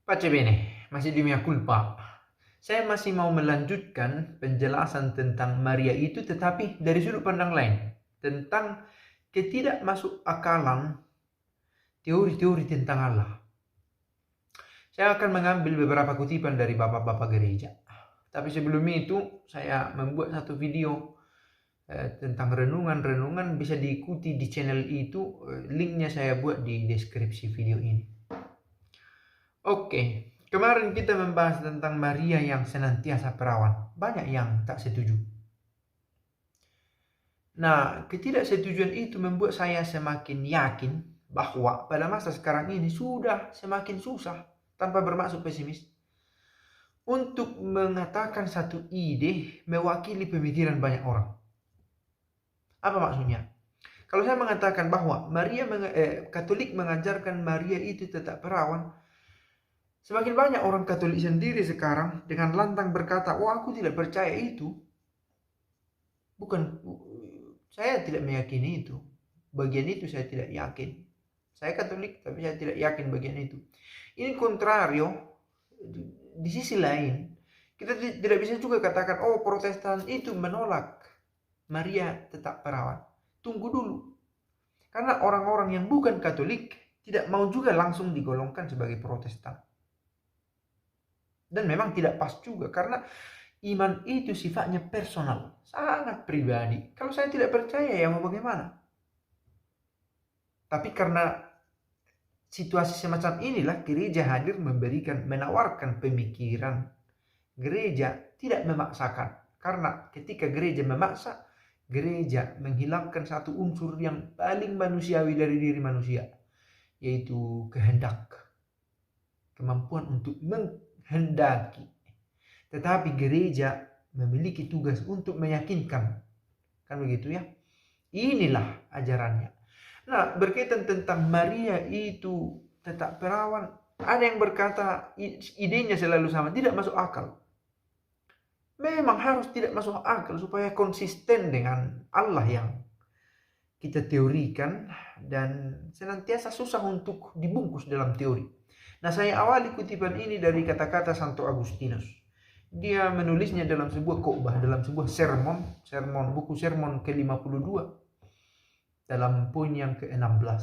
Pace bene, masih di mea culpa. Saya masih mau melanjutkan penjelasan tentang Maria itu tetapi dari sudut pandang lain. Tentang ketidakmasuk akalan teori-teori tentang Allah. Saya akan mengambil beberapa kutipan dari bapak-bapak gereja. Tapi sebelum itu saya membuat satu video tentang renungan-renungan, bisa diikuti di channel itu. Linknya saya buat di deskripsi video ini. Oke, kemarin kita membahas tentang Maria yang senantiasa perawan. Banyak yang tak setuju. Nah, ketidaksetujuan itu membuat saya semakin yakin bahwa pada masa sekarang ini sudah semakin susah, tanpa bermaksud pesimis, untuk mengatakan satu ide mewakili pemikiran banyak orang. Apa maksudnya? Kalau saya mengatakan bahwa Katolik mengajarkan Maria itu tetap perawan, semakin banyak orang Katolik sendiri sekarang dengan lantang berkata, "Oh, aku tidak percaya itu." Bukan, saya tidak meyakini itu. Bagian itu saya tidak yakin. Saya Katolik, tapi saya tidak yakin bagian itu. Ini kontrario. Di sisi lain, kita tidak bisa juga katakan, "Oh, Protestan itu menolak Maria tetap perawan." Tunggu dulu. Karena orang-orang yang bukan Katolik tidak mau juga langsung digolongkan sebagai Protestan. Dan memang tidak pas juga, karena iman itu sifatnya personal, sangat pribadi. Kalau saya tidak percaya, ya mau bagaimana? Tapi karena situasi semacam inilah gereja hadir menawarkan pemikiran. Gereja tidak memaksakan, karena ketika gereja memaksa, gereja menghilangkan satu unsur yang paling manusiawi dari diri manusia, yaitu kehendak, kemampuan untuk menghendaki. Tetapi gereja memiliki tugas untuk meyakinkan. Kan begitu ya? Inilah ajarannya. Nah, berkaitan tentang Maria itu tetap perawan, ada yang berkata idenya selalu sama, tidak masuk akal. Memang harus tidak masuk akal supaya konsisten dengan Allah yang kita teorikan dan senantiasa susah untuk dibungkus dalam teori. Nah, saya awali kutipan ini dari kata-kata Santo Agustinus. Dia menulisnya dalam sebuah khotbah, dalam sebuah buku sermon ke-52, dalam poin yang ke-16.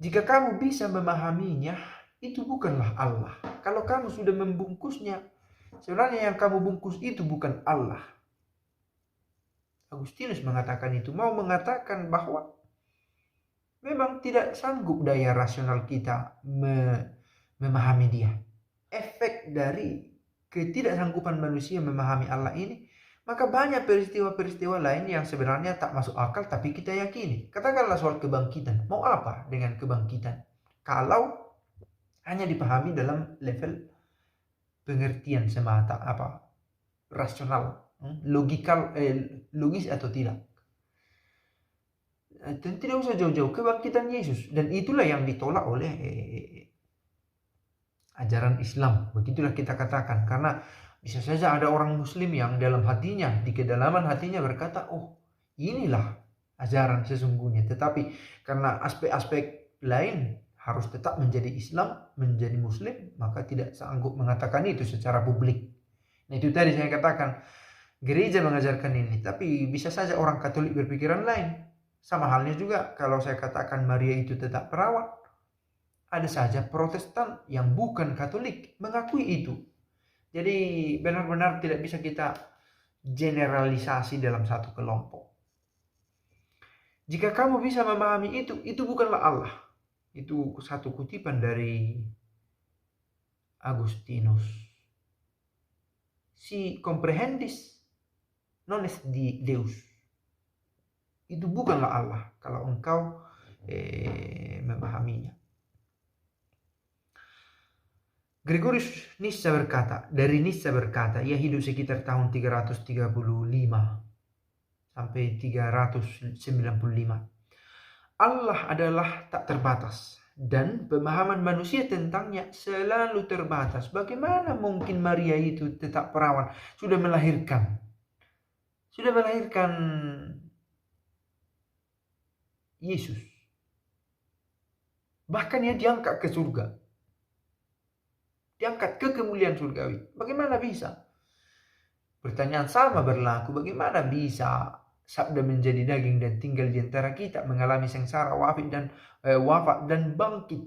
Jika kamu bisa memahaminya, itu bukanlah Allah. Kalau kamu sudah membungkusnya, sebenarnya yang kamu bungkus itu bukan Allah. Agustinus mengatakan itu, mau mengatakan bahwa memang tidak sanggup daya rasional kita memahami dia. Efek dari ketidaksanggupan manusia memahami Allah ini, maka banyak peristiwa-peristiwa lain yang sebenarnya tak masuk akal tapi kita yakini. Katakanlah soal kebangkitan. Mau apa dengan kebangkitan? Kalau hanya dipahami dalam level pengertian semata, rasional, logis atau tidak. Dan tidak usah jauh-jauh, kebangkitan Yesus. Dan itulah yang ditolak oleh ajaran Islam. Begitulah kita katakan. Karena bisa saja ada orang Muslim yang dalam hatinya, di kedalaman hatinya berkata, "Oh, inilah ajaran sesungguhnya." Tetapi karena aspek-aspek lain harus tetap menjadi Islam, menjadi Muslim, maka tidak sanggup mengatakan itu secara publik. Nah, itu tadi saya katakan, gereja mengajarkan ini. Tapi bisa saja orang Katolik berpikiran lain. Sama halnya juga kalau saya katakan Maria itu tetap perawan, ada saja Protestan yang bukan Katolik mengakui itu. Jadi benar-benar tidak bisa kita generalisasi dalam satu kelompok. Jika kamu bisa memahami itu bukanlah Allah. Itu satu kutipan dari Agustinus. Si comprehendis non est Deus. Itu bukanlah Allah kalau engkau memahaminya. Gregorius dari Nyssa berkata, ia hidup sekitar tahun 335 sampai 395. Allah adalah tak terbatas dan pemahaman manusia tentangnya selalu terbatas. Bagaimana mungkin Maria itu tetap perawan? Sudah melahirkan Yesus. Bahkan ia diangkat ke surga. diangkat ke kemuliaan surgawi. Bagaimana bisa? Pertanyaan sama berlaku, bagaimana bisa sabda menjadi daging dan tinggal di antara kita, mengalami sengsara, wafat dan bangkit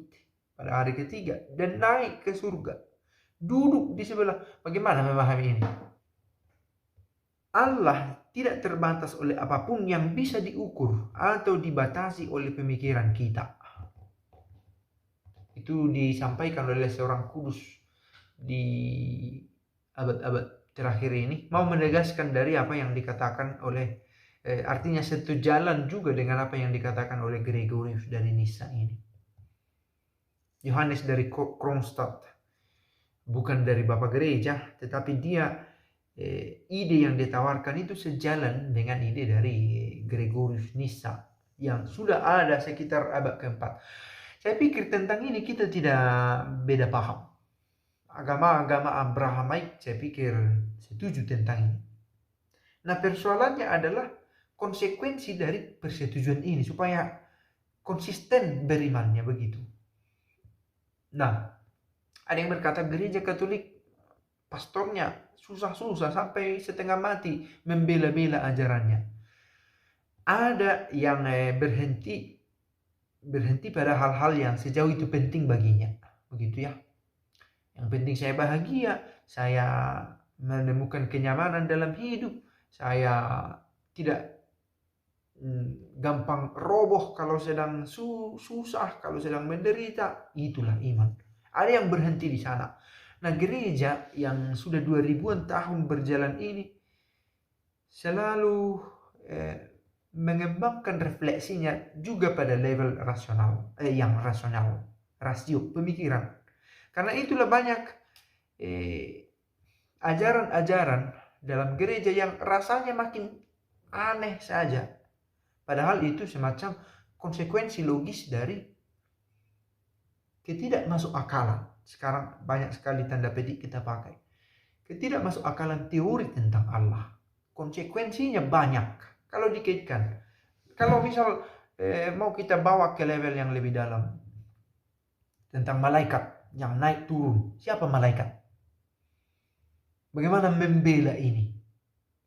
pada hari ketiga dan naik ke surga, duduk di sebelah. Bagaimana memahami ini? Allah tidak terbatas oleh apapun yang bisa diukur atau dibatasi oleh pemikiran kita. Itu disampaikan oleh seorang kudus di abad-abad terakhir ini, mau menegaskan dari apa yang dikatakan oleh artinya satu jalan juga dengan apa yang dikatakan oleh Gregorius dari Nisa ini. Yohanes dari Kronstadt, bukan dari Bapak Gereja, tetapi dia ide yang ditawarkan itu sejalan dengan ide dari Gregorius Nisa yang sudah ada sekitar abad keempat. Saya pikir tentang ini kita tidak beda paham. Agama-agama Abrahamaik saya pikir setuju tentang ini. Nah, persoalannya adalah konsekuensi dari persetujuan ini supaya konsisten berimannya begitu. Nah, ada yang berkata gereja Katolik pastornya susah-susah sampai setengah mati membela-bela ajarannya. Ada yang berhenti pada hal-hal yang sejauh itu penting baginya, begitu ya. Yang penting saya bahagia, saya menemukan kenyamanan dalam hidup, saya tidak gampang roboh kalau sedang susah, kalau sedang menderita. Itulah iman. Ada yang berhenti di sana. Nah, gereja yang sudah 2000-an tahun berjalan ini selalu mengembangkan refleksinya juga pada level rasional, rasio pemikiran. Karena itulah banyak ajaran-ajaran dalam gereja yang rasanya makin aneh saja. Padahal itu semacam konsekuensi logis dari ketidakmasukakalan. Sekarang banyak sekali tanda petik kita pakai. Ketidakmasukakalan teori tentang Allah. Konsekuensinya banyak kalau dikaitkan. Kalau misal mau kita bawa ke level yang lebih dalam tentang malaikat yang naik turun. Siapa malaikat? Bagaimana membela ini?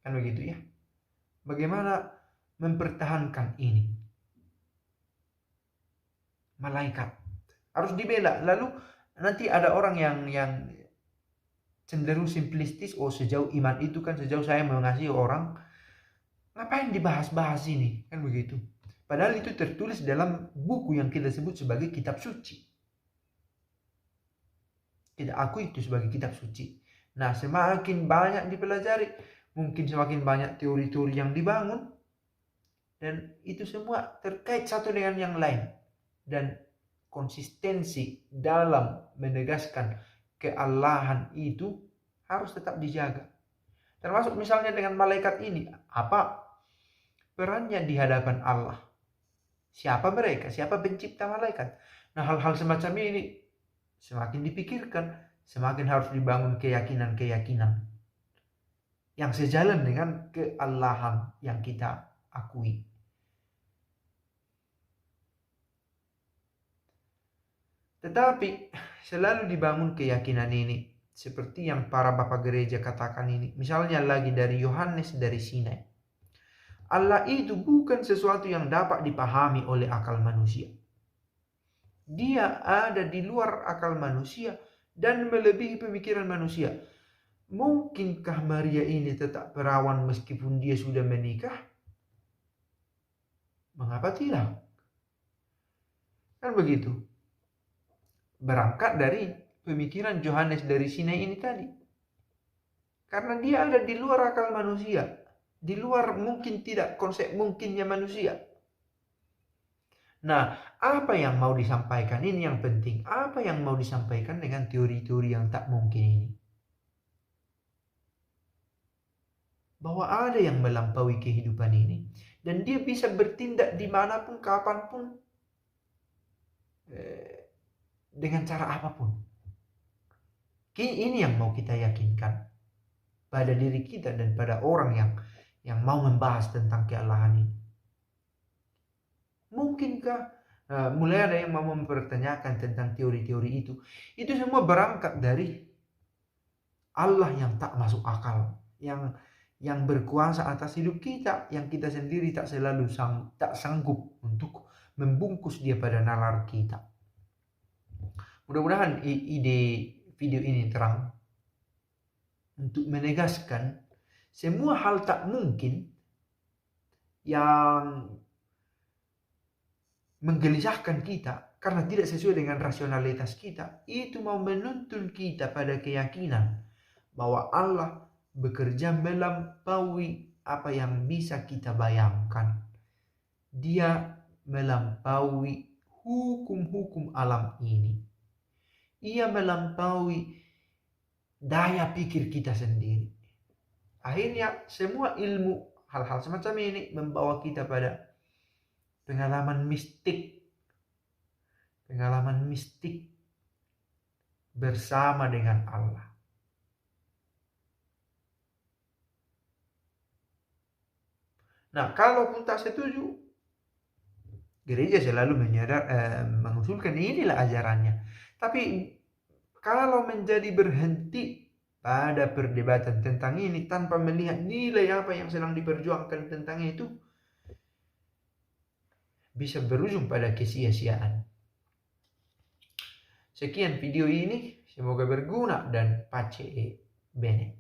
Kan begitu ya. Bagaimana mempertahankan ini? Malaikat harus dibela. Lalu nanti ada orang yang cenderung simplistis. Oh, sejauh iman itu kan, sejauh saya mengasihi orang, ngapain dibahas-bahas ini? Kan begitu. Padahal itu tertulis dalam buku yang kita sebut sebagai kitab suci. Kita akui itu sebagai kitab suci. Nah, semakin banyak dipelajari, mungkin semakin banyak teori-teori yang dibangun, dan itu semua terkait satu dengan yang lain. Dan konsistensi dalam menegaskan keallahan itu harus tetap dijaga. Termasuk misalnya dengan malaikat ini, apa perannya di hadapan Allah? Siapa mereka? Siapa pencipta malaikat? Nah, hal-hal semacam ini semakin dipikirkan, semakin harus dibangun keyakinan-keyakinan yang sejalan dengan keallahan yang kita akui. Tetapi selalu dibangun keyakinan ini seperti yang para bapak gereja katakan ini. Misalnya lagi dari Yohanes dari Sinai. Allah itu bukan sesuatu yang dapat dipahami oleh akal manusia. Dia ada di luar akal manusia dan melebihi pemikiran manusia. Mungkinkah Maria ini tetap perawan meskipun dia sudah menikah? Mengapa tidak? Kan begitu. Berangkat dari pemikiran Yohanes dari Sinai ini tadi. Karena dia ada di luar akal manusia. Di luar mungkin tidak konsep mungkinnya manusia. Nah, apa yang mau disampaikan ini yang penting. Apa yang mau disampaikan dengan teori-teori yang tak mungkin ini? Bahwa ada yang melampaui kehidupan ini. Dan dia bisa bertindak dimanapun, kapanpun. Dengan cara apapun. Ini yang mau kita yakinkan. Pada diri kita dan pada orang yang mau membahas tentang keallahan ini. Mungkinkah mulai ada yang mau mempertanyakan tentang teori-teori itu. Itu semua berangkat dari Allah yang tak masuk akal, yang berkuasa atas hidup kita, yang kita sendiri tak sanggup untuk membungkus dia pada nalar kita. Mudah-mudahan ide video ini terang untuk menegaskan semua hal tak mungkin yang menggelisahkan kita karena tidak sesuai dengan rasionalitas kita, itu mau menuntun kita pada keyakinan bahwa Allah bekerja melampaui apa yang bisa kita bayangkan. Dia melampaui hukum-hukum alam ini. Ia melampaui daya pikir kita sendiri. Akhirnya semua ilmu hal-hal semacam ini membawa kita pada pengalaman mistik bersama dengan Allah. Nah, kalaupun tak setuju, gereja selalu mengusulkan inilah ajarannya. Tapi kalau menjadi berhenti pada perdebatan tentang ini tanpa melihat nilai apa yang sedang diperjuangkan tentang itu, bisa berujung pada kesia-siaan. Sekian video ini, semoga berguna dan pace bene.